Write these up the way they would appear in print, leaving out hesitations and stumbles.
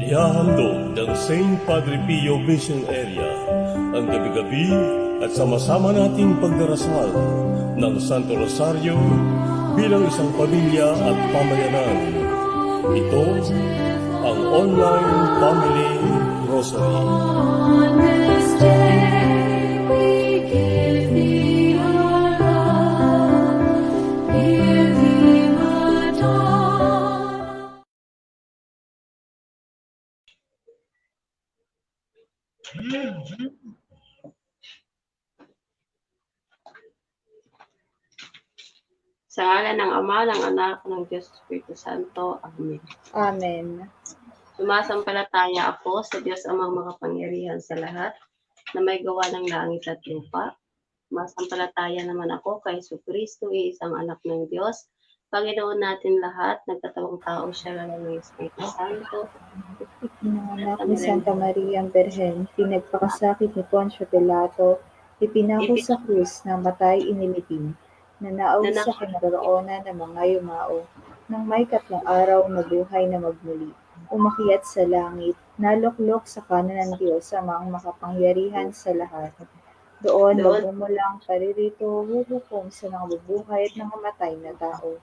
Ihahandog ng St. Padre Pio Mission Area ang gabi-gabi at sama-sama nating pagdarasal ng Santo Rosario bilang isang pamilya at pamayanan. Ito ang Online Family Rosary. On this day we give thee our love, give thee Madonna. Sa ngalan ng Ama, ng Anak, ng Diyos Espiritu Santo. Amen. Amen. Sumasampalataya ako sa Diyos Amang makapangyarihan sa lahat, na may gawa ng langit at lupa. Sumasampalataya naman ako kay Jesucristo, isang anak ng Diyos, Panginoon natin lahat, nagkatawang tao siya lang ng Espiritu Santo. Pinanganak ni Santa Maria ang Berhen, pinagpakasakit ni Poncio Pilato, ipinako sa krus, namatay inilibing, nanaaw sa kinaroroonan ng mga yumao, nang may 3 araw nabuhay na magmuli, umakyat sa langit, naluklok sa kanan ng Diyos Amang makapangyarihan sa lahat. Doon magmumulang paririto, huhukom sa nangabubuhay at nangamatay na tao.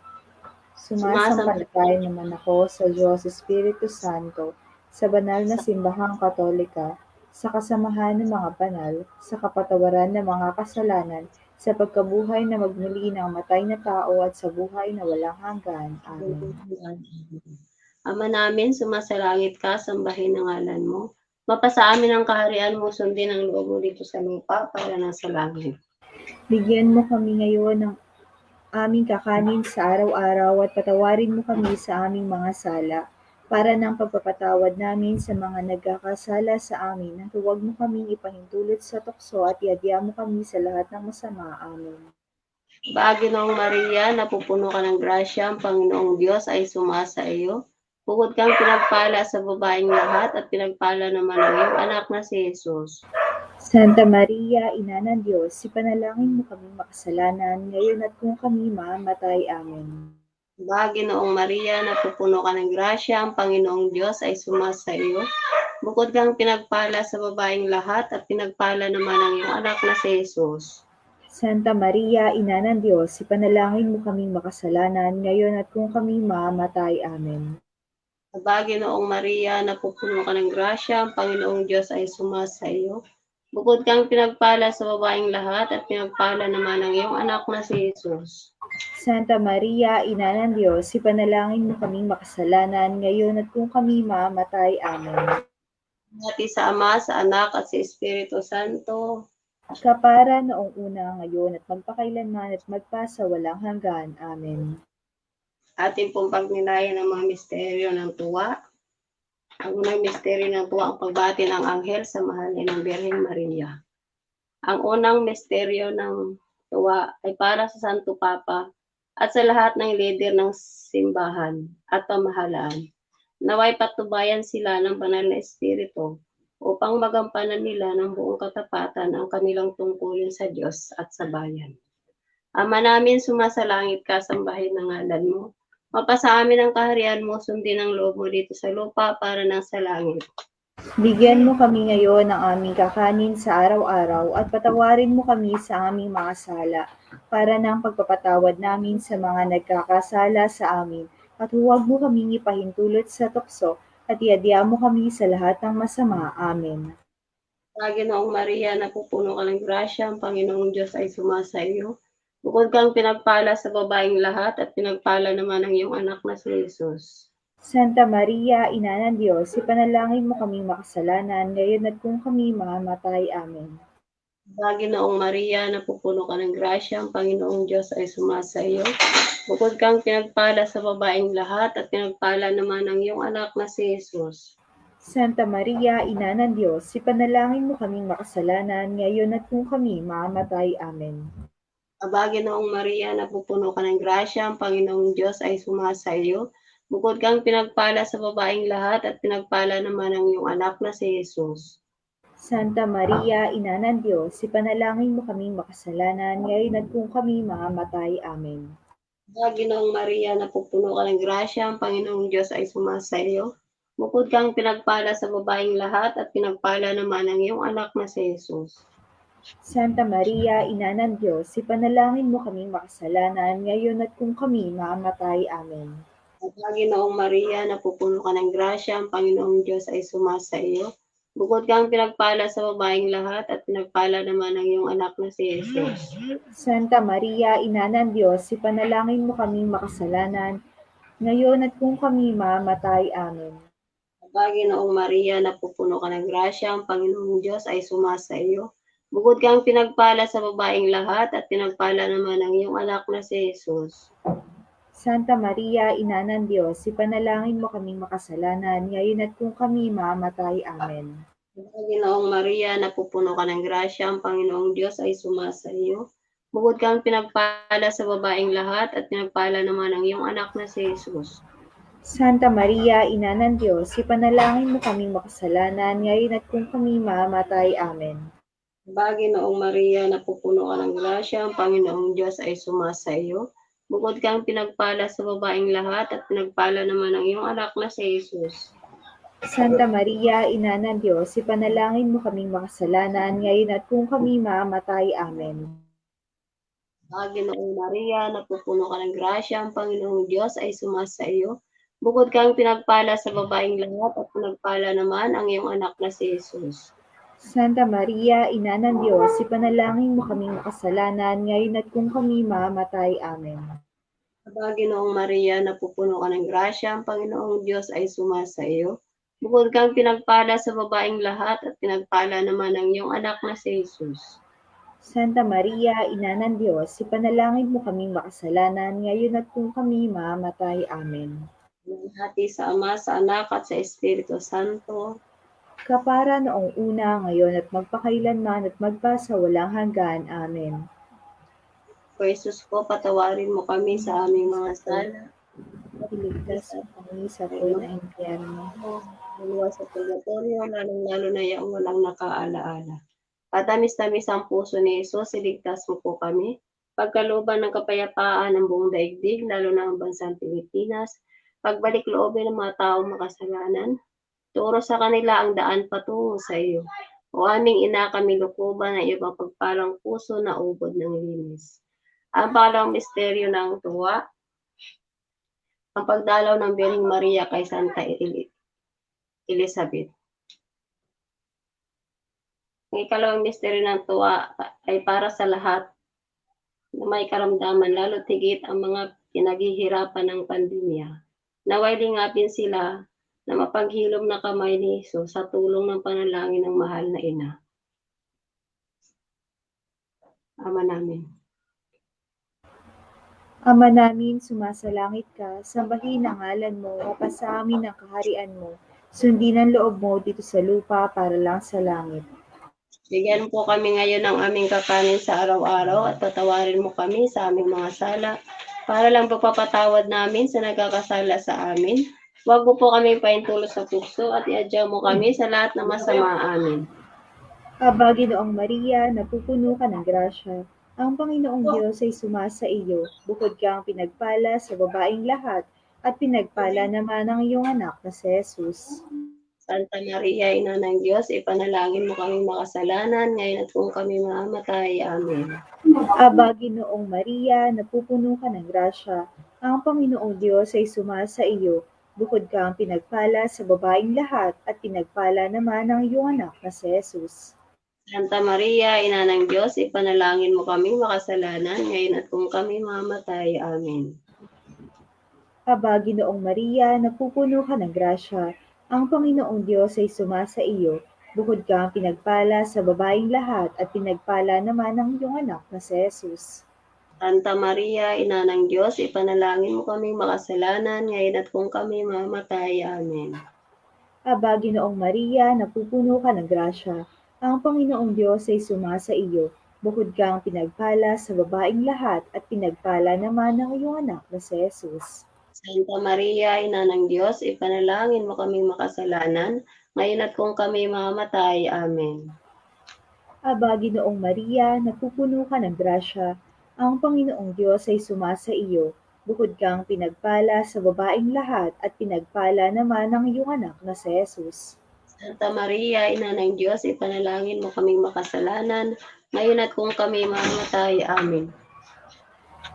Sumasampalataya naman ako sa Diyos Espiritu Santo, sa banal na simbahang katolika, sa kasamahan ng mga banal, sa kapatawaran ng mga kasalanan, sa pagkabuhay na magmuli ng matay na tao at sa buhay na walang hanggan. Amen. Ama namin, sumasalangit ka, sambahin ang ngalan mo. Mapasa amin ang kaharian mo, sundin ang loob mo dito sa lupa, para nasa langit. Bigyan mo kami ngayon ng aming kakanin sa araw-araw at patawarin mo kami sa aming mga sala, para ng pagpapatawad namin sa mga nagkakasala sa amin, nang huwag mo kaming ipahintulot sa tukso at iadya mo kami sa lahat ng masama. Amen. Baginoong Maria, napupuno ka ng grasya, ang Panginoong Diyos ay sumasa iyo. Bukod kang pinagpala sa babaeng lahat at pinagpala naman ang iyong anak na si Jesus. Santa Maria, Ina ng Diyos, ipanalangin mo kaming makasalanan, ngayon at kung kami mamamatay. Amen. Baginoong Maria, napupuno ka ng grasya, ang Panginoong Diyos ay sumasa iyo. Bukod kang pinagpala sa babaeng lahat at pinagpala naman ang iyong anak na si Jesus. Santa Maria, Ina ng Diyos, ipanalangin mo kaming makasalanan, ngayon at kung kami mamamatay. Amen. Baginoong Maria, napupuno ka ng grasya, ang Panginoong Diyos ay sumasa iyo. Bukod kang pinagpala sa babaeng lahat at pinagpala naman ang iyong anak na si Jesus. Santa Maria, Ina ng Diyos, ipanalangin mo kaming makasalanan, ngayon at kung kami mamamatay. Amen. Dati sa Ama, sa Anak at sa Espiritu Santo. Kapara noong una, ngayon at magpakailanman at magpasawalang hanggan. Amen. Ating pong pagnilayan ng mga misteryo ng tuwa. Ang unang misteryo ng tuwa, ang pagbati ng anghel sa mahalin ng Birhen Maria. Ang unang misteryo ng tuwa ay para sa Santo Papa at sa lahat ng lider ng simbahan at pamahalaan. Naway patnubayan sila ng banal na espiritu upang magampanan nila ng buong katapatan ang kanilang tungkulin sa Diyos at sa bayan. Ama namin, sumasalangit ka, sambahin ang ngalan mo. Mapasa amin ang kaharian mo, sundin ang loob mo dito sa lupa, para nang sa langit. Bigyan mo kami ngayon ng aming kakanin sa araw-araw at patawarin mo kami sa aming mga sala, para ng pagpapatawad namin sa mga nagkakasala sa amin, at huwag mo kaming ipahintulot sa tukso at iadya mo kami sa lahat ng masama. Amen. Baginoong Maria, napupuno ka ng grasya, ang Panginoong Diyos ay sumasa iyo. Bukod kang pinagpala sa babaeng lahat at pinagpala naman ang iyong anak na si Jesus. Santa Maria, Ina ng Diyos, ipanalangin mo kaming makasalanan, ngayon at kung kami mamamatay. Amen. Baginoong Maria, napupuno ka ng grasya, ang Panginoong Diyos ay sumasa iyo. Bukod kang pinagpala sa babaeng lahat at pinagpala naman ang iyong anak na si Jesus. Santa Maria, Ina ng Diyos, ipanalangin mo kaming makasalanan, ngayon at kung kami mamamatay. Amen. Baginoong Maria, napupuno ka ng grasya, ang Panginoong Diyos ay sumasa iyo. Bukod kang pinagpala sa babaeng lahat at pinagpala naman ang iyong anak na si Jesus. Santa Maria, Ina ng Diyos, ipanalangin mo kaming makasalanan, ngayon at kung kami mamamatay. Amen. Baginoong Maria, napupuno ka ng grasya, ang Panginoong Diyos ay sumasa iyo. Bukod kang pinagpala sa babaeng lahat at pinagpala naman ang iyong anak na si Jesus. Santa Maria, Ina ng Diyos, ipanalangin mo kaming makasalanan ngayon at kung kami mamatay. Amen. At Panginoong Maria, napupuno ka ng grasya, ang Panginoong Diyos ay sumasa iyo. Bukod kang pinagpala sa babaeng lahat at pinagpala naman ang iyong anak na si Jesus. Santa Maria, Ina ng Diyos, ipanalangin mo kaming makasalanan ngayon at kung kami mamatay. Amen. Panginoong Maria, napupuno ka ng grasya, ang Panginoong Diyos ay sumasa iyo. Bukod kang pinagpala sa babaeng lahat at pinagpala naman ang iyong anak na si Jesus. Santa Maria, Ina ng Diyos, ipanalangin mo kaming makasalanan ngayon at kung kami mamatay. Amen. Panginoong Maria, napupuno ka ng grasya, ang Panginoong Diyos ay sumasa iyo. Bukod kang pinagpala sa babaeng lahat at pinagpala naman ang iyong anak na si Jesus. Santa Maria, Ina ng Diyos, ipanalangin mo kaming makasalanan ngayon at kung kami mamatay. Amen. Panginoong Maria, napupuno ka ng grasya, ang Panginoong Diyos ay sumasa iyo. Bukod kang pinagpala sa babaeng lahat at pinagpala naman ang iyong anak na si Jesus. Santa Maria, Ina ng Diyos, ipanalangin mo kaming makasalanan ngayon at kung kami mamatay. Amen. Panginoong Maria, napupuno ka ng grasya, ang Panginoong Diyos ay sumasa iyo. Bukod kang pinagpala sa babaeng lahat at pinagpala naman ang iyong anak na si Jesus. Santa Maria, Ina ng Diyos, ipanalangin mo kaming makasalanan ngayon at kung kami mamatay. Amen. Panginoong Maria, napupuno ka ng grasya, ang Panginoong Diyos ay sumasa iyo. Bukod kang pinagpala sa babaeng lahat at pinagpala naman ang iyong anak na si Jesus. Santa Maria, Ina ng Diyos, ipanalangin mo kaming makasalanan ngayon at kung kami mamatay. Amen. Hati sa Ama, sa Anak at sa Espiritu Santo. Kapara noong una, ngayon at magpakailanman at magpasawalang hanggan. Amen. O Jesus ko, patawarin mo kami sa aming mga sala. Iligtas mo kami sa buhay na impyerno. Luwas sa purgatorio, lalong-lalo na yung walang nakaalaala. Patamis-tamis ang puso ni Jesus, iligtas mo po kami. Pagkalooban ng kapayapaan ng buong daigdig, lalo na ang bansang Pilipinas. Pagbalik loobin ng mga taong makasalanan. Turo sa kanila ang daan patungo sa iyo. O aming ina, kami lukuban ng iyong pagpalang puso na ubod ng linis. Ang pangalawang misteryo ng tuwa, ang pagdalaw ng Birheng Maria kay Santa Elizabeth. Ang ikalawang misteryo ng tuwa ay para sa lahat na may karamdaman, lalo tigit ang mga pinaghihirapan ng pandemya. Naway lingapin sila na mapaghilom na kamay ni Jesus sa tulong ng panalangin ng mahal na ina. Ama namin. Ama namin, sumasalangit ka, sambahin ang ngalan mo, mapasa amin ang kaharian mo, sundin ang loob mo dito sa lupa para lang sa langit. Bigyan po kami ngayon ng aming kakanin sa araw-araw at patawarin mo kami sa aming mga sala para lang pagpapatawad namin sa nagkakasala sa amin. Huwag mo po kami pahintulo sa puso at iadyaw mo kami sa lahat ng masama amin. Aba, Ginoong Maria, napupuno ka ng grasya. Ang Panginoong Diyos ay sumasa iyo, bukod kang pinagpala sa babaeng lahat, at pinagpala naman ang iyong anak na si Jesus. Santa Maria, Ina ng Diyos, ipanalangin mo kami makasalanan ngayon at kung kami mamatay. Amen. Aba, Ginoong Maria, napupuno ka ng grasya. Ang Panginoong Diyos ay sumasa iyo, bukod kang pinagpala sa babaeng lahat, at pinagpala naman ang iyong anak na si Jesus. Santa Maria, Ina ng Diyos, ipanalangin mo kami makasalanan ngayon at kung kami mamatay. Amen. Aba, Ginoong Maria, napupuno ka ng grasya. Ang Panginoong Diyos ay sumasa iyo, bukod kang pinagpala sa babaeng lahat, at pinagpala naman ang iyong anak na si Jesus. Santa Maria, Ina ng Diyos, ipanalangin mo kami makasalanan ngayon at kung kami mamatay. Amen. Aba, Ginoong Maria, napupuno ka ng grasya. Ang Panginoong Diyos ay sumasa iyo, bukod kang pinagpala sa babaeng lahat, at pinagpala naman ang iyong anak na si Jesus. Santa Maria, Ina ng Diyos, ipanalangin mo kami makasalanan ngayon at kung kami mamatay. Amen. Aba, Ginoong Maria, napupuno ka ng grasya. Ang Panginoong Diyos ay sumasa iyo, Bukod kang pinagpala sa babaeng lahat at pinagpala naman ang iyong anak na si Jesus. Santa Maria, Ina ng Diyos, ipanalangin mo kaming makasalanan, ngayon at kung kami mamatay. Amen.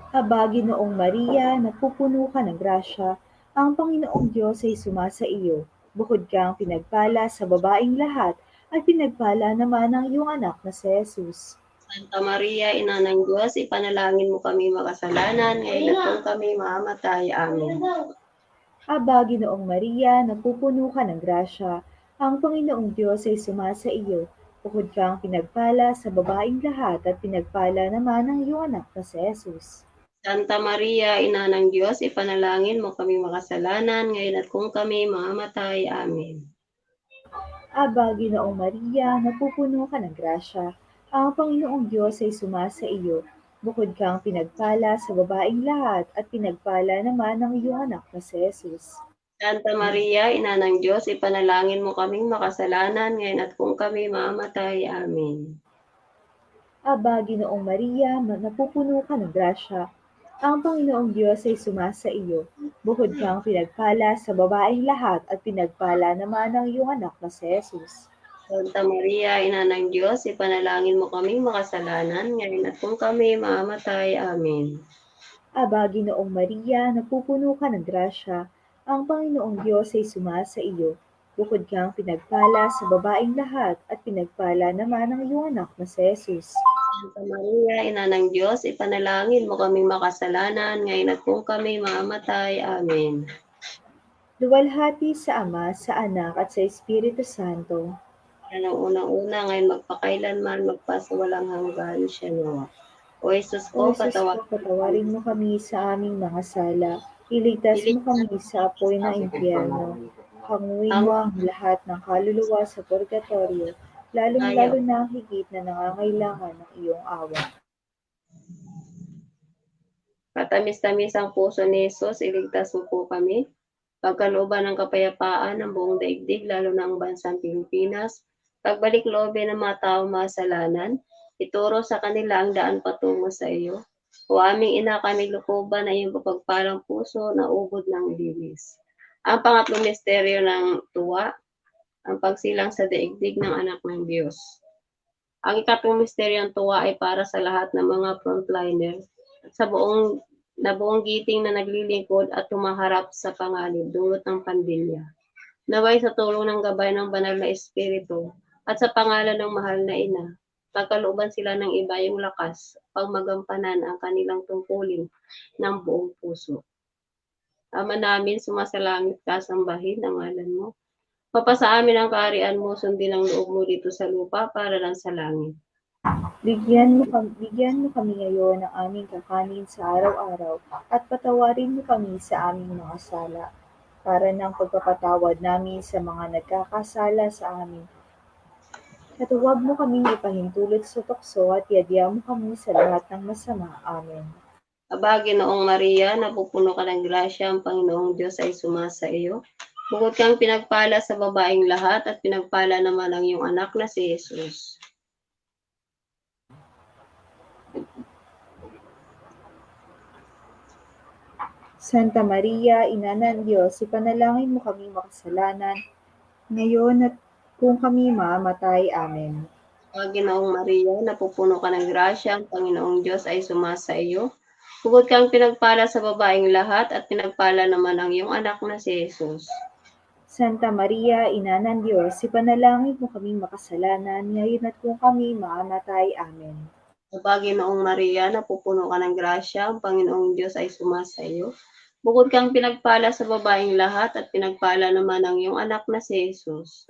Aba, Ginoong Maria, napupuno ka ng grasya, ang Panginoong Diyos ay sumasa iyo. Bukod kang pinagpala sa babaeng lahat at pinagpala naman ang iyong anak na si Jesus. Santa Maria, Ina ng Diyos, ipanalangin mo kami makasalanan, ngayon at kung kami mamatay. Amen. Aba, Ginoong Maria, napupuno ka ng grasya, ang Panginoong Diyos ay sumasa iyo. Bukod kang pinagpala sa babaeng lahat at pinagpala naman ang iyong anak na si Jesus. Santa Maria, Ina ng Diyos, ipanalangin mo kami makasalanan, ngayon at kung kami mamatay. Amen. Aba, Ginoong Maria, napupuno ka ng grasya, ang Panginoong Diyos ay sumasa iyo. Bukod kang pinagpala sa babaeng lahat at pinagpala naman ang iyong anak na si Jesus. Santa Maria, Ina ng Diyos, ipanalangin mo kaming makasalanan, ngayon at kung kami mamatay. Amen. Aba, Ginoong Maria, napupuno ka ng grasya, ang Panginoong Diyos ay sumasa iyo. Bukod kang pinagpala sa babaeng lahat at pinagpala naman ang iyong anak na si Jesus. Santa Maria, Ina ng Diyos, ipanalangin mo kaming makasalanan, ngayon at kung kami mamatay. Amen. Aba, Ginoong Maria, napupuno ka ng grasya, ang Panginoong Diyos ay sumasa iyo. Bukod kang pinagpala sa babaeng lahat at pinagpala naman ang iyong anak na si Jesus. Santa Maria, Ina ng Diyos, ipanalangin mo kaming makasalanan, ngayon at kung kami mamatay. Amen. Luwalhati sa Ama, sa Anak at sa Espiritu Santo. Yan ang unang-una, ngayon magpakailanman, magpasawalang hanggan siya nawa. O Jesus O ko, Jesus ko, patawarin mo kami sa aming mga sala. Iligtas mo kami sa apoy ng impyerno. Hanguin mo ang lahat ng kaluluwa sa purgatorio, lalong-lalo na ang higit na nangangailangan ng iyong awa. Katamis-tamis ang puso ni Jesus, iligtas mo po kami. Pagkalooban ng kapayapaan ng buong daigdig, lalo na ang bansang Pilipinas. Pagbalik loobin ng mga tao masalanan, ituro sa kanila ang daan patungo sa iyo. O aming ina, kami lukuban na iyong kapagpalang puso na ubod ng linis. Ang pangatlong misteryo ng tuwa, ang pagsilang sa daigdig ng anak ng Diyos. Ang ikatlong misteryo ng tuwa ay para sa lahat ng mga frontliner at sa buong giting na naglilingkod at tumaharap sa panganib dulot ng pandemya. Naway sa tulong ng gabay ng banal na espiritu at sa pangalan ng mahal na ina, pagkalooban sila ng iba yung lakas pag magampanan ang kanilang tungkulin ng buong puso. Ama namin, sumasalangit ka, sambahin ang ngalan mo. Papasa amin ang kaharian mo, sundin ang loob mo dito sa lupa para lang sa langit. Bigyan mo kami ngayon ng aming kakanin sa araw-araw at patawarin mo kami sa aming mga sala, para ng pagpapatawad namin sa mga nagkakasala sa amin. At huwag mo kaming ipahintulot sa tukso at yadya mo kami sa lahat ng masama. Amen. Aba, Ginoong Maria, napupuno ka ng grasya, ang Panginoong Diyos ay sumasa iyo. Bukod kang pinagpala sa babaeng lahat at pinagpala naman ang iyong anak na si Jesus. Santa Maria, Ina ng Diyos, ipanalangin mo kami makasalanan, ngayon at kung kami mamatay. Amen. Aba, Ginoong Maria, napupuno ka ng grasya, ang Panginoong Diyos ay sumasa iyo. Bukod kang pinagpala sa babaeng lahat at pinagpala naman ang iyong anak na si Jesus. Santa Maria, Ina ng Diyos, ipanalangin mo kaming makasalanan, ngayon at kung kami mamatay. Amen. Aba, Ginoong Maria, napupuno ka ng grasya, ang Panginoong Diyos ay sumasa iyo. Bukod kang pinagpala sa babaeng lahat at pinagpala naman ang iyong anak na si Jesus.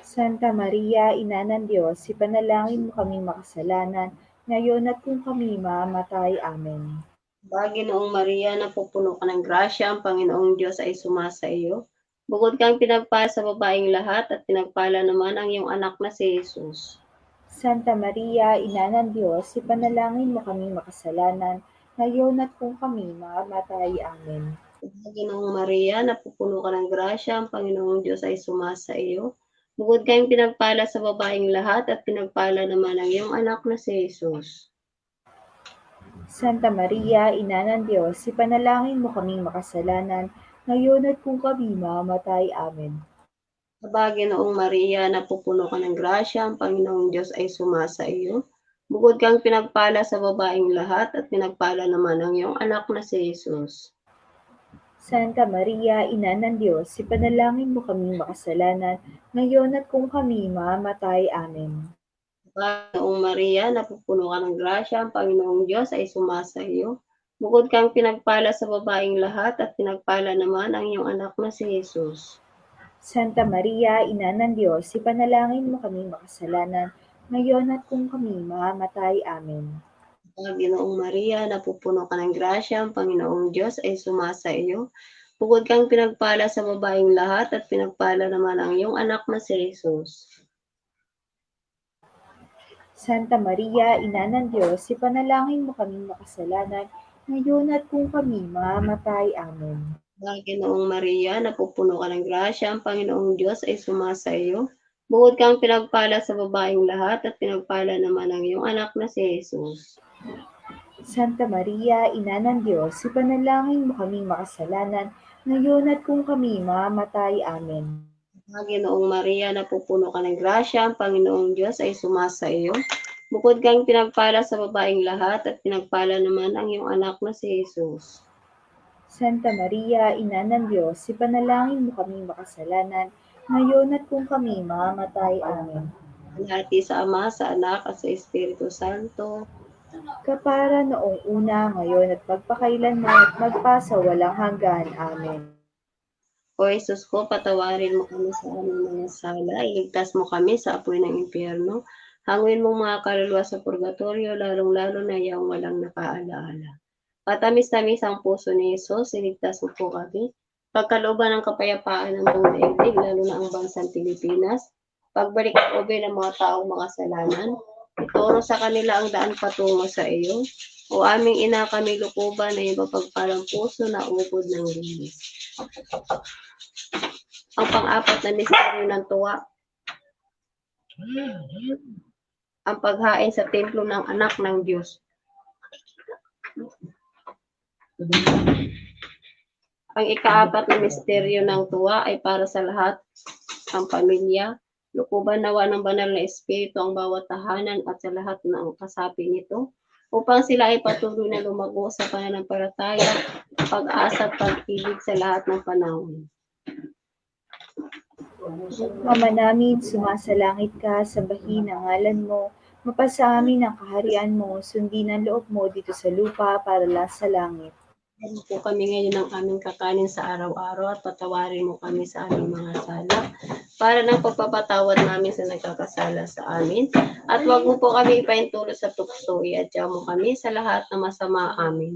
Santa Maria, Ina ng Diyos, ipanalangin mo kaming makasalanan, ngayon at kung kami mamatay. Amen. Aba, Ginoong Maria, napupuno ka ng grasya, ang Panginoong Diyos ay sumasa iyo. Bukod kang pinagpala sa babaeng lahat at pinagpala naman ang iyong anak na si Jesus. Santa Maria, Ina ng Diyos, ipanalangin mo kaming makasalanan, ngayon at kung kami mamatay. Amen. Aba, Ginoong Maria, napupuno ka ng grasya, ang Panginoong Diyos ay sumasa iyo. Bukod kang pinagpala sa babaeng lahat at pinagpala naman ang iyong anak na si Jesus. Santa Maria, Ina ng Diyos, ipanalangin mo kaming makasalanan, ngayon at kung kami mamamatay. Amen. Aba, Ginoong Maria, napupuno ka ng grasya, ang Panginoong Diyos ay sumasa iyo. Bukod kang pinagpala sa babaeng lahat at pinagpala naman ang iyong anak na si Jesus. Santa Maria, Ina ng Diyos, ipanalangin mo kaming makasalanan, ngayon at kung kami mamamatay. Amen. Ginoong Maria, napupuno ka ng grasya, ang Panginoong Diyos ay sumasa iyo. Bukod kang pinagpala sa babaeng lahat at pinagpala naman ang iyong anak na si Jesus. Santa Maria, Ina ng Diyos, ipanalangin mo kaming makasalanan, ngayon at kung kami mamamatay. Amen. Ginoong Maria, napupuno ka ng grasya, ang Panginoong Diyos ay sumasa iyo. Bukod kang pinagpala sa babaeng lahat at pinagpala naman ang iyong anak na si Jesus. Santa Maria, Ina ng Diyos, ipanalangin mo kaming makasalanan, ngayon at kung kami mamamatay. Amen. Ginoong Maria, napupuno ka ng grasya, ang Panginoong Diyos ay sumasa iyo. Bukod kang pinagpala sa babaeng lahat at pinagpala naman ang iyong anak na si Jesus. Santa Maria, Ina ng Diyos, ipanalangin mo kaming makasalanan, ngayon at kung kami mamamatay. Amen. Ginoong Maria, napupuno ka ng grasya, ang Panginoong Diyos ay sumasa iyo. Bukod kang pinagpala sa babaeng lahat at pinagpala naman ang iyong anak na si Jesus. Santa Maria, Ina ng Diyos, ipanalangin mo kaming makasalanan, ngayon at kung kami mamamatay. Amen. Alhati sa Ama, sa Anak, at sa Espiritu Santo. Kapara noong una, ngayon at magpakailanman at magpasawalang hanggan. Amen. O Jesus ko, patawarin mo kami sa aming mga sala, iligtas mo kami sa apoy ng impyerno, hanguin mo mga kaluluwa sa purgatorio, lalong-lalo na yung walang nakaalaala. Patamis-tamis ang puso ni Jesus, iligtas mo po kami. Pagkalooban ng kapayapaan ng buong daigdig, lalo na ang bansang Pilipinas, pagbalik at ube ng mga taong makasalanan, ituro sa kanila ang daan patungo sa iyo. O aming ina, kami lukuban na iyong mapagpalang puso na ubod ng linis. Ang pang-apat na misteryo ng tuwa, ang paghain sa templo ng anak ng Diyos. Ang ika-apat na misteryo ng tuwa ay para sa lahat, ang pamilya. Lukuban nawa ng banal na espiritu ang bawat tahanan at sa lahat ng kasapi nito, upang sila ay patuloy na lumago sa pananampalataya, pag-asa at pag-ibig sa lahat ng panahon. Ama namin, sumasalangit ka, sambahin ang ngalan mo, mapasa amin ang kaharian mo, sundin ang loob mo dito sa lupa para lang sa langit. Ano po kami ngayon ng aming kakanin sa araw-araw at patawarin mo kami sa aming mga sala para ng pagpapatawad namin sa nagkakasala sa amin. At huwag mo po kami ipaintulot sa tukso, iadya mo kami sa lahat na masama amin.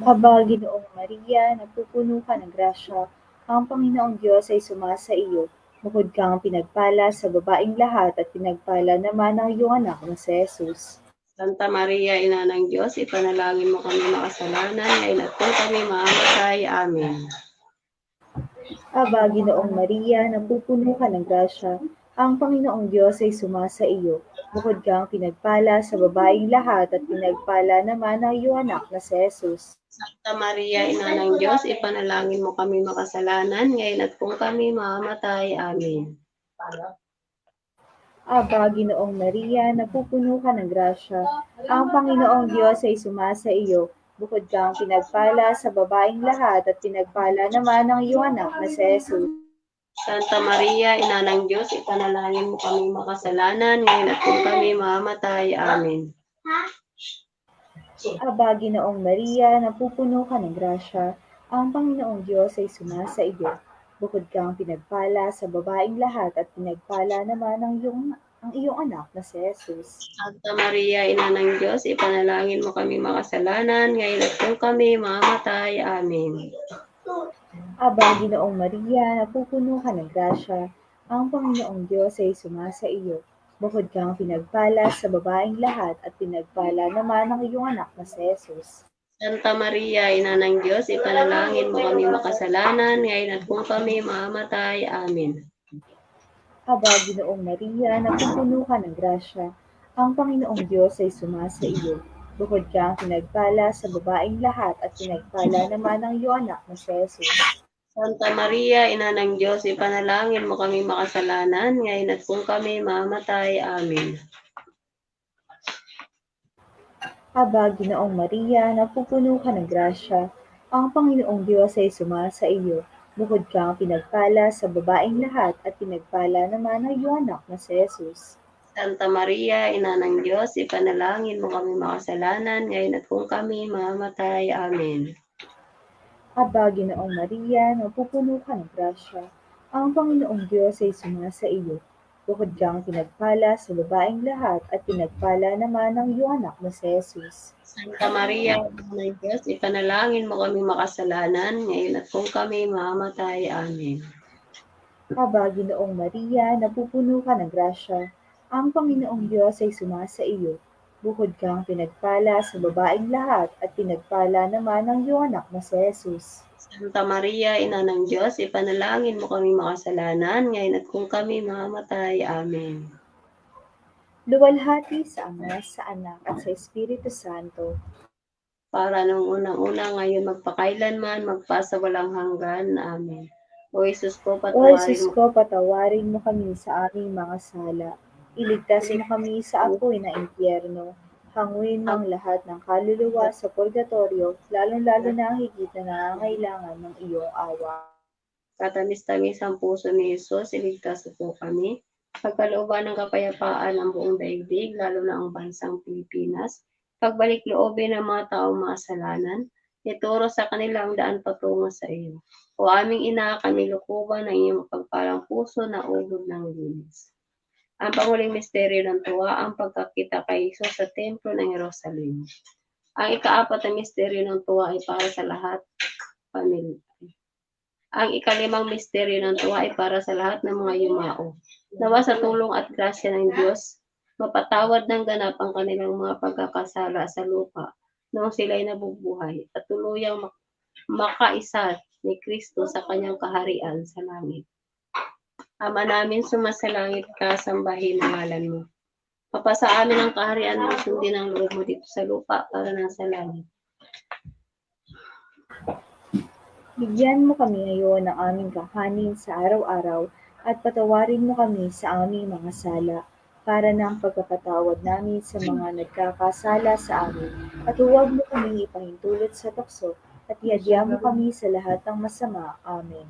Aba, Ginoong Maria, napupuno ka ng grasya, ang Panginoong Diyos ay sumasa iyo. Bukod kang pinagpala sa babaeng lahat at pinagpala naman ang iyong anak na si Jesus. Santa Maria, Ina ng Diyos, ipanalangin mo kami makasalanan, ngayon at kung kami mamamatay. Amen. Aba, Ginoong Maria, napupuno ka ng grasya, ang Panginoong Diyos ay sumasa iyo. Bukod kang pinagpala sa babaeng lahat at pinagpala naman ang iyong anak na si Jesus. Santa Maria, Ina ng Diyos, ipanalangin mo kami makasalanan, ngayon at kung kami mamamatay. Amen. Aba, Ginoong Maria, napupuno ka ng grasya, ang Panginoong Diyos ay sumasa iyo. Bukod kang pinagpala sa babaeng lahat at pinagpala naman ang iyong anak na si Jesus. Santa Maria, Ina ng Diyos, ipanalangin mo kami makasalanan, ngayon at kung kami mamamatay. Amen. Aba, Ginoong Maria, napupuno ka ng grasya, ang Panginoong Diyos ay sumasa iyo. Bukod kang pinagpala sa babaeng lahat at pinagpala naman ang iyong anak na si Jesus. Santa Maria, Ina ng Diyos, ipanalangin mo kami makasalanan, ngayon at kung kami mamamatay. Amen. Aba, Ginoong Maria, napupuno ka ng grasya, ang Panginoong Diyos ay sumasa iyo. Bukod kang pinagpala sa babaeng lahat at pinagpala naman ang iyong anak na si Jesus. Santa Maria, Ina ng Diyos, ipanalangin mo kami makasalanan, ngayon at kung kami mamamatay. Amen. Aba, Ginoong Maria, napupuno ka ng grasya, ang Panginoong Diyos ay sumasa iyo. Bukod kang pinagpala sa babaeng lahat at pinagpala naman ang iyong anak na si Jesus. Santa Maria, Ina ng Diyos, ipanalangin mo kami makasalanan, ngayon at kung kami mamatay. Amen. Aba, Ginoong Maria, napupuno ka ng grasya, ang Panginoong Diyos ay sumasa iyo. Bukod kang pinagpala sa babaeng lahat at pinagpala naman ang iyong anak na si Jesus. Santa Maria, Ina ng Diyos, ipanalangin mo kami makasalanan, ngayon at kung kami mamatay. Amen. Aba, Ginoong Maria, napupuno ka ng grasya, ang Panginoong Diyos ay sumasa iyo. Bukod kang pinagpala sa babaeng lahat at pinagpala naman ang iyong anak na si Jesus. Santa Maria, Ina ng Diyos, ipanalangin mo kami makasalanan, ngayon at kung kami mamatay. Amen. Aba, Ginoong Maria, napupuno ka ng grasya, ang Panginoong Diyos ay sumasa iyo. Bukod kang pinagpala sa babaeng lahat at pinagpala naman ang iyong anak na si Jesus. Santa Maria, Ina ng Diyos, ipanalangin mo kami makasalanan, ngayon at kung kami mamatay. Amen. Luwalhati sa Ama, sa Anak at sa Espiritu Santo. Para nung unang-una, ngayon magpakailanman, magpasawalang hanggan. Amen. O Jesus ko, O patawarin Jesus mo. ko, patawarin mo kami sa aming mga sala. Iligtas mo kami sa apoy ng impyerno. Hanguin mo ang lahat ng kaluluwa sa purgatorio, lalong-lalo na ang higit na nangangailangan ng iyong awa. Katamis-tamis ang puso ni Jesus, iligtas mo po kami. Pagkalooban ng kapayapaan ang buong daigdig, lalo na ang bansang Pilipinas. Pagbalik loobin ng mga taong makasalanan, ituro sa kanilang daan patungo sa iyo. O aming ina, kami lukuban ng iyong pagpalang puso na ugod ng linis. Ang panguling misteryo ng tuwa, ang pagkakita kay Jesus sa templo ng Jerusalem. Ang ikaapat na misteryo ng tuwa ay para sa lahat pamilya. Ang ikalimang misteryo ng tuwa ay para sa lahat ng mga yumao. Nawa sa tulong at grasya ng Diyos, mapatawad ng ganap ang kanilang mga pagkakasala sa lupa noong sila'y nabubuhay at tuluyang makaisa ni Kristo sa kanyang kaharian sa langit. Ama namin sumasalangit ka, sambahin ang ngalan mo. Papasa amin ang kaharian mo, sundin ang loob mo dito sa lupa para nasa langit. Bigyan mo kami ngayon ng aming kakanin sa araw-araw at patawarin mo kami sa aming mga sala para ng pagkakatawad namin sa mga nagkakasala sa amin. At huwag mo kami ipahintulot sa tukso at iadya mo kami sa lahat ng masama. Amen.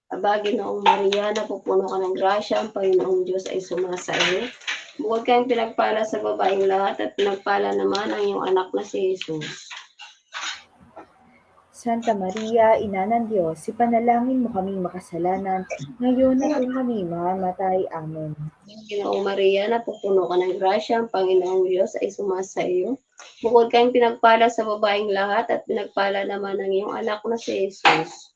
Aba, Ginoong Maria, napupuno ka ng grasya, ang Panginoong Diyos ay sumasa iyo. Bukod kang pinagpala sa babaeng lahat at pinagpala naman ang iyong anak na si Jesus. Santa Maria, Ina ng Diyos, ipanalangin mo kami makasalanan, ngayon at kung kami mamamatay. Amen. Ginoong Maria, napupuno ka ng grasya, ang Panginoong Diyos ay sumasa iyo. Bukod kang pinagpala sa babaeng lahat at pinagpala naman ang iyong anak na si Jesus.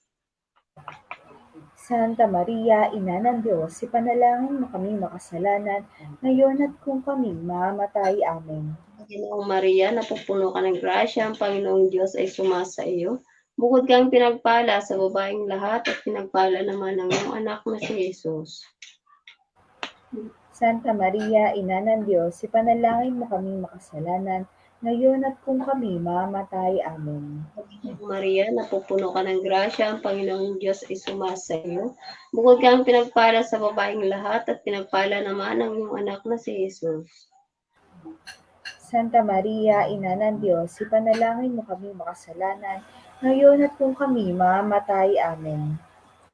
Santa Maria, Ina ng Diyos, ipanalangin mo kami makasalanan, ngayon at kung kami mamamatay. Amen. Ginoong Maria, napupuno ka ng grasya, ang Panginoong Diyos ay sumasa iyo. Bukod kang pinagpala sa babaeng lahat at pinagpala naman ang iyong anak na si Jesus. Santa Maria, Ina ng Diyos, ipanalangin mo kami makasalanan, ngayon at kung kami mamamatay. Amen. Ginoong Maria, napupuno ka ng grasya, ang Panginoong Diyos ay sumasa iyo. Bukod kang pinagpala sa babaeng lahat at pinagpala naman ang iyong anak na si Jesus. Santa Maria, Ina ng Diyos, ipanalangin mo kami makasalanan, ngayon at kung kami mamamatay. Amen.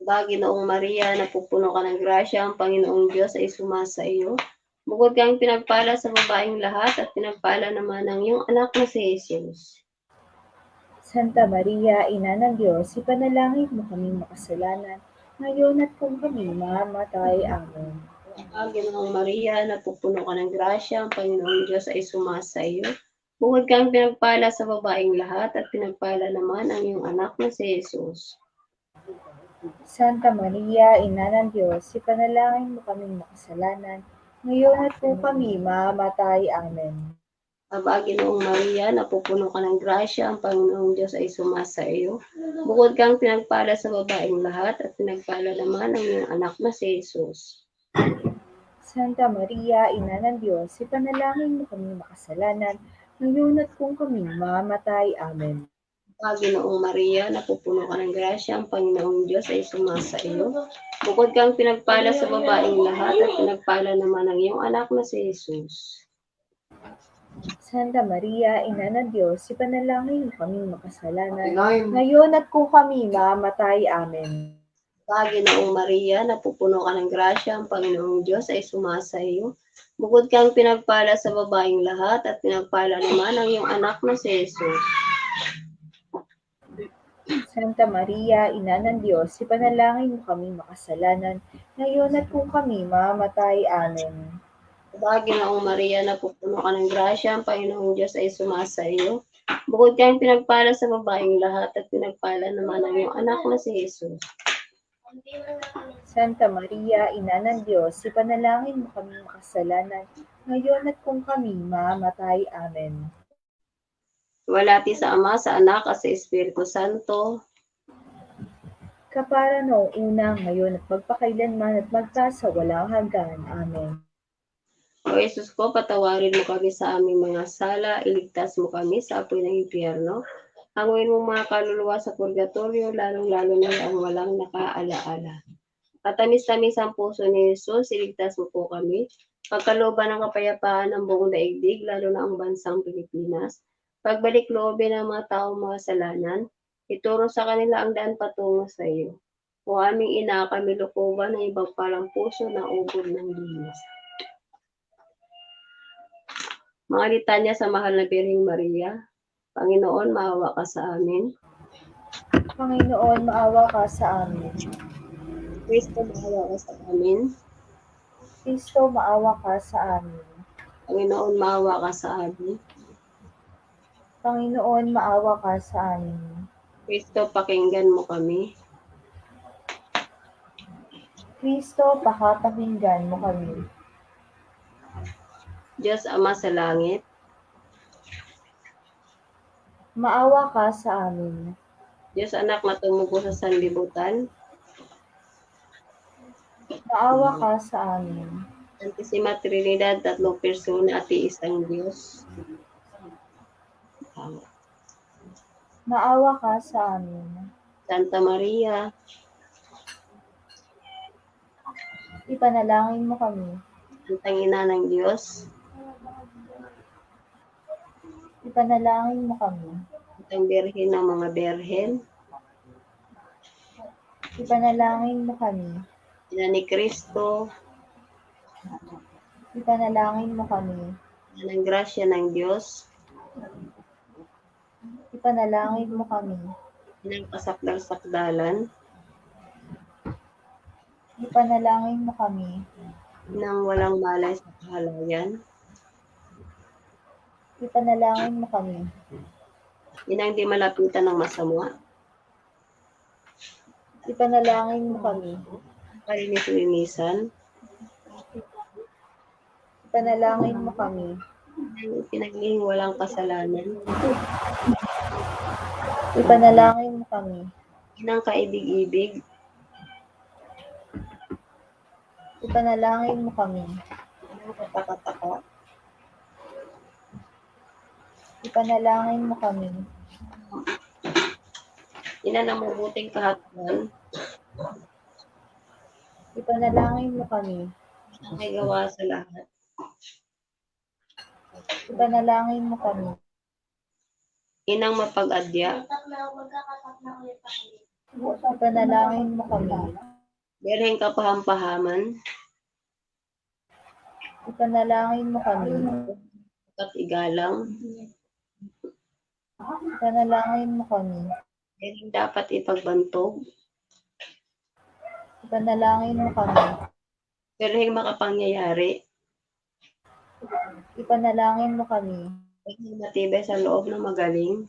Aba, Ginoong Maria, napupuno ka ng grasya, ang Panginoong Diyos ay sumasa iyo. Bukod kang pinagpala sa babaeng lahat at pinagpala naman ang iyong anak na si Jesus. Santa Maria, Ina ng Diyos, ipanalangin mo kami makasalanan, ngayon at kung kami mamamatay. Amen. Aba, Ginoong Maria, napupuno ka ng grasya, ang Panginoong Diyos ay sumasa iyo. Bukod kang pinagpala sa babaeng lahat at pinagpala naman ang iyong anak na si Jesus. Santa Maria, Ina ng Diyos, ipanalangin mo kaming makasalanan, ngayon at kung kami mamamatay. Amen. Aba, Ginoong Maria, napupuno ka ng grasya, ang Panginoong Diyos ay sumasa iyo. Bukod kang pinagpala sa babaeng lahat at pinagpala naman ang iyong anak na si Jesus. Santa Maria, Ina ng Diyos, ipanalangin mo kaming makasalanan, ngayon at kung kami mamamatay. Amen. Panginoong Maria, napupuno ka ng grasya, ang Panginoong Diyos ay sumasa iyo. Bukod kang pinagpala sa babaeng lahat at pinagpala naman ang iyong anak na si Jesus. Santa Maria, Ina ng Diyos, ipanalangin mo kaming makasalanan, ngayon at kung kami mamamatay. Amen. Panginoong Maria, napupuno ka ng grasya, ang Panginoong Diyos ay sumasa iyo. Bukod kang pinagpala sa babaeng lahat at pinagpala naman ang iyong anak na si Jesus. Santa Maria, Ina ng Diyos, ipanalangin mo kaming makasalanan, ngayon at kung kami mamamatay. Amen. Panginoong Maria, napupuno ka ng grasya, ang Panginoong Diyos ay sumasa iyo. Bukod kang pinagpala sa babaeng lahat at pinagpala naman ang iyong anak na si Jesus. Santa Maria, Ina ng Diyos, ipanalangin mo kaming makasalanan, ngayon at kung kami mamamatay. Amen. Walati sa Ama, sa Anak, at sa Espiritu Santo. Kapara noong una, ngayon at magpakailanman at magpasawalang hanggan. Amen. O Jesus ko, patawarin mo kami sa aming mga sala, iligtas mo kami sa apoy ng impyerno. Hanguin mo mga kaluluwa sa purgatorio, lalong-lalo na ang walang nakaalaala. Katamis-tamis ang puso ni Jesus, iligtas mo po kami. Pagkalooban ng kapayapaan ng buong daigdig, lalo na ang bansang Pilipinas. Pagbalik loobin ng mga taong makasalanan, ituro sa kanila ang daan patungo sa iyo. O aming ina, kami lukuban ng ibang palang puso na ubod ng linis. Mga litanya sa mahal na Birheng Maria. Panginoon, maawa ka sa amin. Panginoon, maawa ka sa amin. Kristo, maawa ka sa amin. Kristo, maawa ka sa amin. Panginoon, maawa ka sa amin. Panginoon, maawa ka sa amin. Kristo, pakinggan mo kami. Kristo, pakapakinggan mo kami. Diyos Ama sa langit, Maawa ka sa amin. Diyos Anak na tumugo sa sanlibutan, Maawa ka sa amin. Santissima Trinidad, tatlong persona at iisang Diyos. Maawa ka sa amin. Santa Maria, Ipanalangin mo kami. Santang Ina ng Diyos, Ipanalangin mo kami. Santang Birhen ng mga Berhen, Ipanalangin mo kami. Ina ni Kristo, Ipanalangin mo kami. Ina ng grasya ng Diyos, Ipanalangin mo kami. Ina ng kasakdal-sakdalan, Ipanalangin mo kami. Ina ng walang malay sa kahalayan, Ipanalangin mo kami. Ina ng di malapitan ng masama, Ipanalangin mo kami. Kalinis-linisan, Ipanalangin mo kami. Ina ng pinaglihing walang kasalanan, Ipanalangin mo kami. Ina ng kaibig-ibig, Ipanalangin mo kami. Ina ng kataka-taka, Ipanalangin mo kami. Ina ng mabuting kahatulan, Ipanalangin mo kami. ang may gawa sa lahat. Ipanalangin mo kami. Inang mapag-adya, Ipanalangin mo kami. Birheng kapahampahaman, Ipanalangin mo kami. at igalang, Ipanalangin mo kami. Birheng dapat ipagbantog, Ipanalangin mo kami. Birheng makapangyayari, Ipanalangin mo kami. Birheng matibay sa loob ng magaling,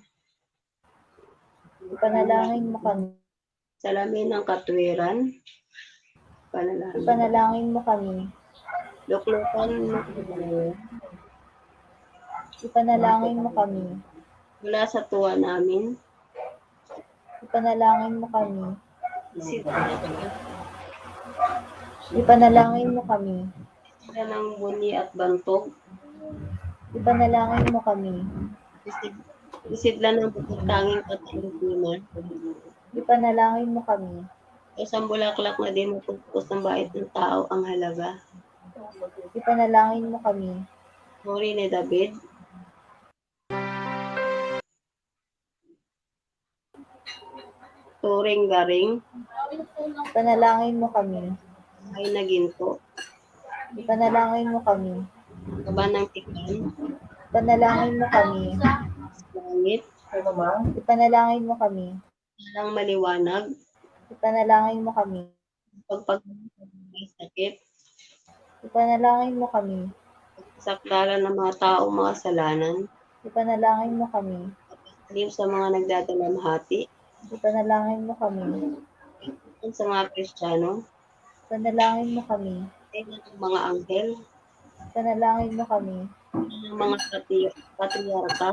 Ipanalangin mo kami. salamin ng katwiran, panalangin, Ipanalangin mo kami. luklukan ng paglayo, Ipanalangin mo kami. mula sa tuwa namin, Ipanalangin mo kami. isip Ipanalangin mo kami. ng bunyi at bantog, Ipanalangin mo kami. Isidlan ng bukod tanging katalinuman. Ipanalangin mo kami. Isang bulaklak na di mapupus ng bait ng tao ang halaga. Ipanalangin mo kami. Mori ni David, turing garing, Ipanalangin mo kami. ay naginto, Ipanalangin mo kami. kaba ng tikan, Ipanalangin mo kami. langit, Ipanalangin mo kami. walang maliwanag, Ipanalangin mo kami. pagpag may sakit, Ipanalangin mo kami. sakdalan ng mga taong mga salanan, Ipanalangin mo kami. alim sa mga nagdadalamhati, Ipanalangin mo kami. sa mga Kristiyano, Ipanalangin mo kami. ay ng mga anghel, Ipanalangin mo kami. ng mga patriarka,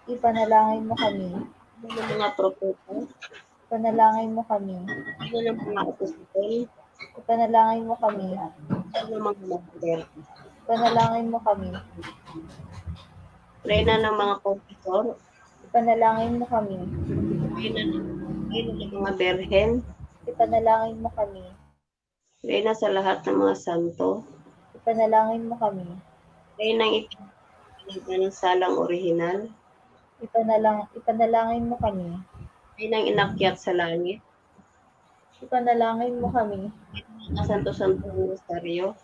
Ipanalangin mo kami. ng mga propeta, Ipanalangin mo kami. ng mga apostol, Ipanalangin mo kami. ng mga martir, Ipanalangin mo kami. reyna ng mga confessor, Ipanalangin mo kami. reyna ng mga berhen, Ipanalangin mo kami. reyna sa lahat ng mga santo, Ipanalangin mo kami. reyna ng ipinagpinagdan ng salang orihinal, Ipanalangin mo kami. reyna ng inakyat sa langit, Ipanalangin mo kami. ang santo-santo ng rosaryo,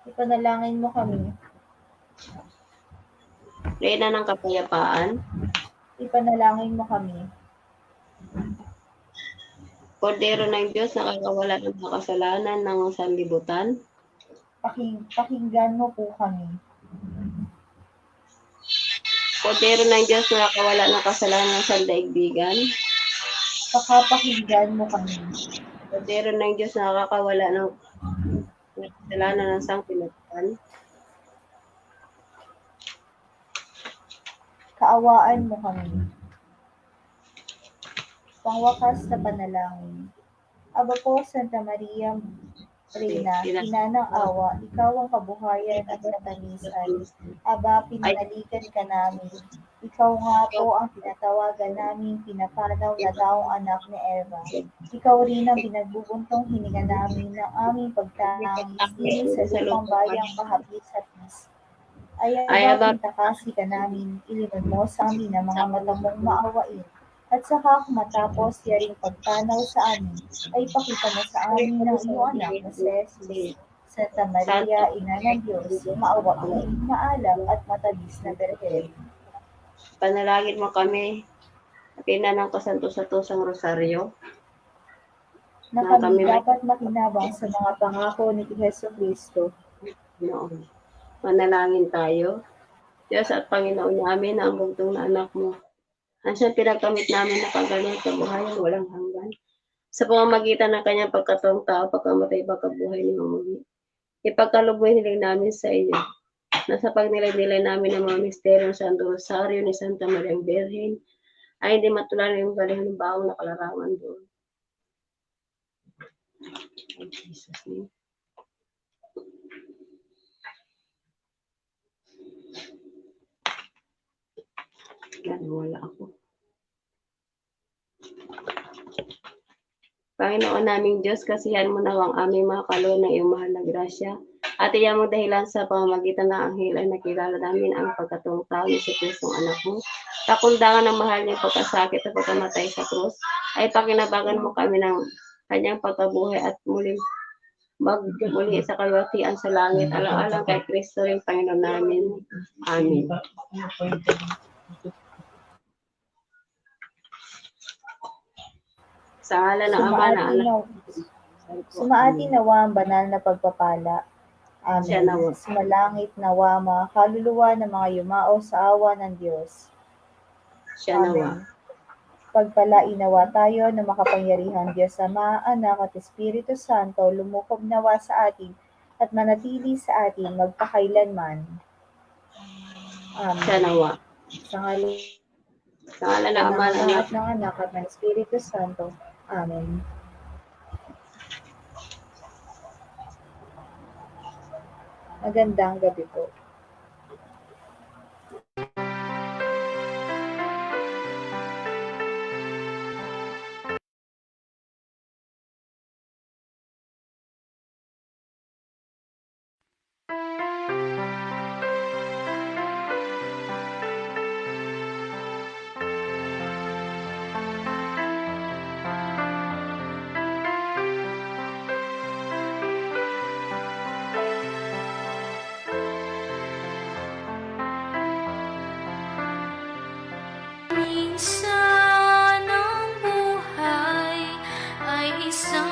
Ipanalangin mo kami. reyna ng kapayapaan, Ipanalangin mo kami. kordero ng Diyos na kakawala ng mga kasalanan ng sanlibutan, Pakinggan mo po kami. kordero ng Diyos na kakawala ng kasalanan ng sandaigdigan, Pakapakinggan mo kami. kordero ng Diyos na kakawala ng kasalanan ng sangpinagpan, Kaawaan mo kami. Pangwakas na panalangin. Aba po, Santa Maria, Reina, ina ng awa, ikaw ang kabuhayan at katanisan. Aba, pinanaligan ka namin. Ikaw nga po ang tinatawagan namin pinapanaw na daong anak ni Eva. Ikaw rin ang pinagbubuntong hininga namin ng aming pagtangis din sa lupang bayang kahapis-hapis. Ay aba, pintakasi ka namin, ilinon mo sa amin ang mga mata mong maawain. At saka kung matapos yaring pagtanaw sa amin, ay pakita mo sa amin ng iyong anak na si Jesus. Santa Maria, Ina ng Diyos, maawain, maalam at matabis na Berhen. panalangin mo kami, pina ng kasanto-santosang rosaryo, Na kami dapat makinabang sa mga pangako ni Heso Kristo. noon. Manalangin tayo. Diyos at Panginoon namin na ang bugtong na anak mo. Ang siyang pinagkamit namin na paggaling at kabuhayan walang hanggan. Sa pamamagitan ng kanyang pagkatawang tao, pagkamatay, pagkabuhay ni Muli. Ipagkaluboy hiling namin sa iyo. Nasa pagnilay-nilay namin ng mga misteryo ng Santo Rosario ni Santa Maria Berhen, ay hindi matulan yung galing ng baong nakalarangan doon. In Jesus' name. Wala ako. Panginoon naming Diyos, kasihan mo na ang aming mga kaloob ng iyong mahal na grasya. At iyan mo dahilan sa pamamagitan ng anghel ay nakilala namin ang pagkatawang tao ni si Kristong anak mo. Kakundangan ng mahal niyang pagkasakit at pagkamatay sa krus, ay pakinabangan mo kami ng kanyang pagkabuhay at muli sa kalwatian sa langit. Alang-alang kay Kristo rin Panginoon namin. Amen. Sa ngalan ng Ama na Anak. Sumaati nawa ang banal na pagpapala. Siya Amen. nawa. Sumalangit nawa mga kaluluwa ng mga yumao sa awa ng Diyos. Siya nawa. Amen. Pagpalain nawa tayo na makapangyarihang Diyos Ama, Anak at Espiritu Santo, lumukob nawa sa atin at manatili sa atin magpakailanman. Amen. Siya nawa. Sa ngalan Sa ngalan ng Ama na ng Anak. at ng Anak at ng Espiritu Santo. Amen. Magandang gabi po. isang